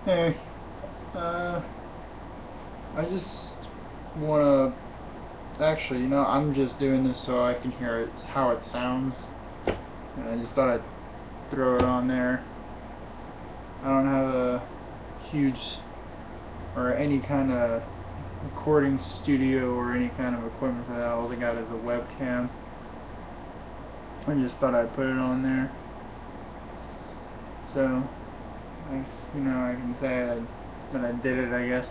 Hey, I just wanna, actually, I'm just doing this so I can hear it, how it sounds, and I just thought I'd throw it on there. I don't have a huge, or any kind of recording studio or any kind of equipment for that. All I got is a webcam. I just thought I'd put it on there. So, I can say that I did it, I guess.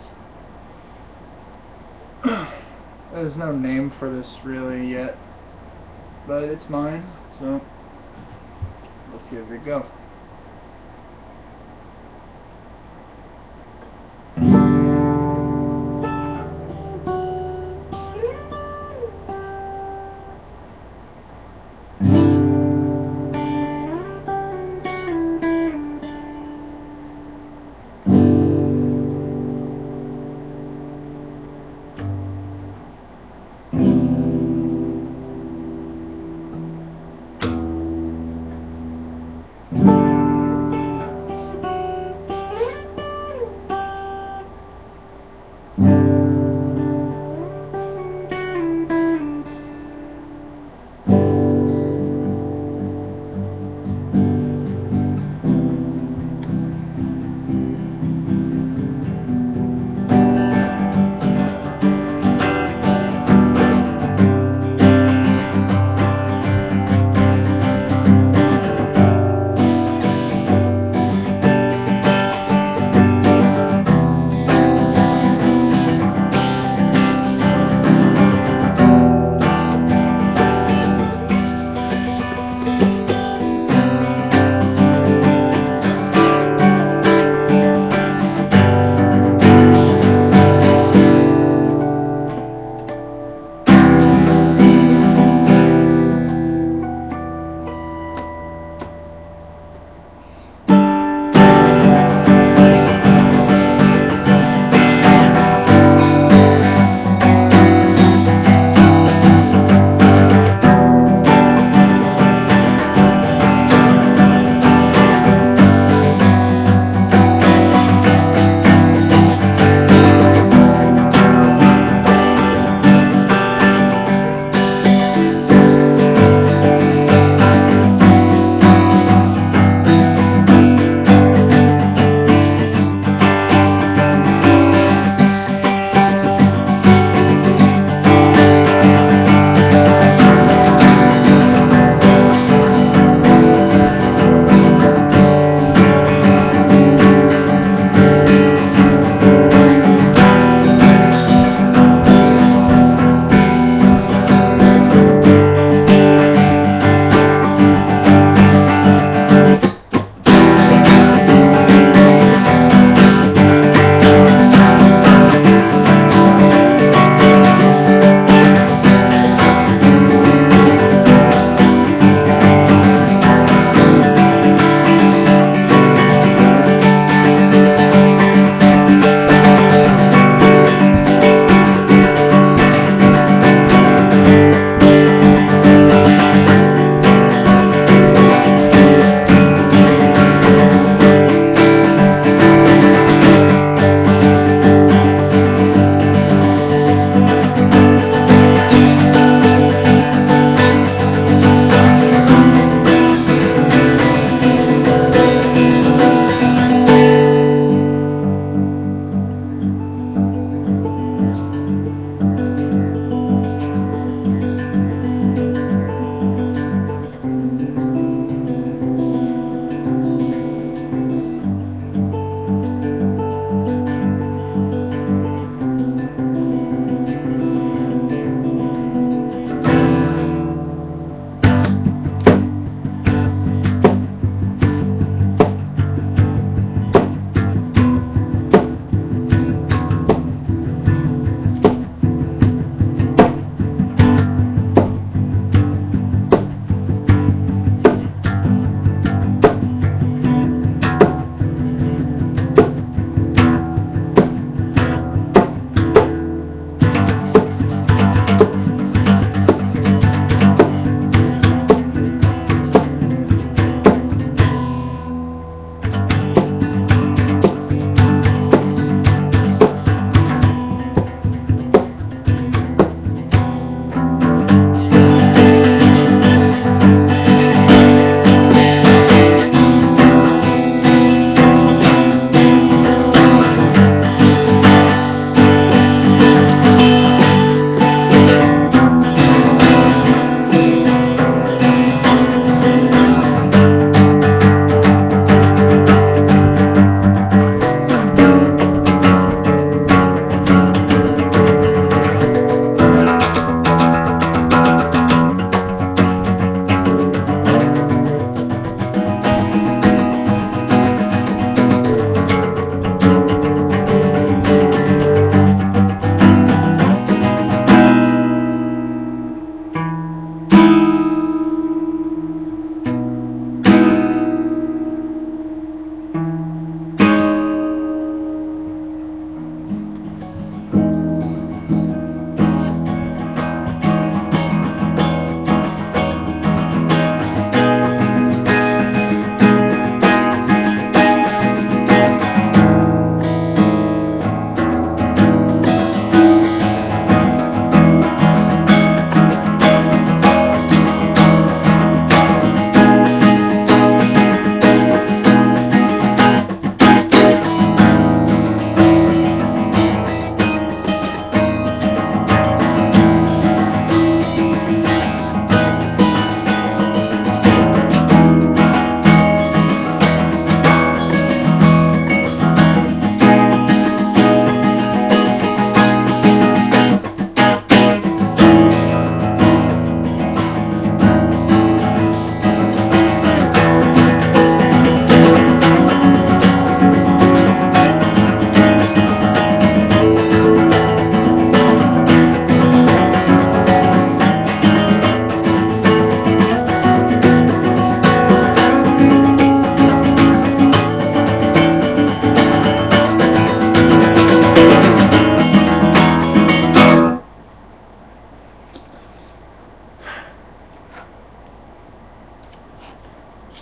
There's no name for this really yet, but it's mine, so let's give it a go.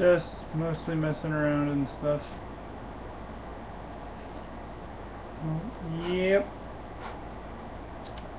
Just mostly messing around and stuff. Yep.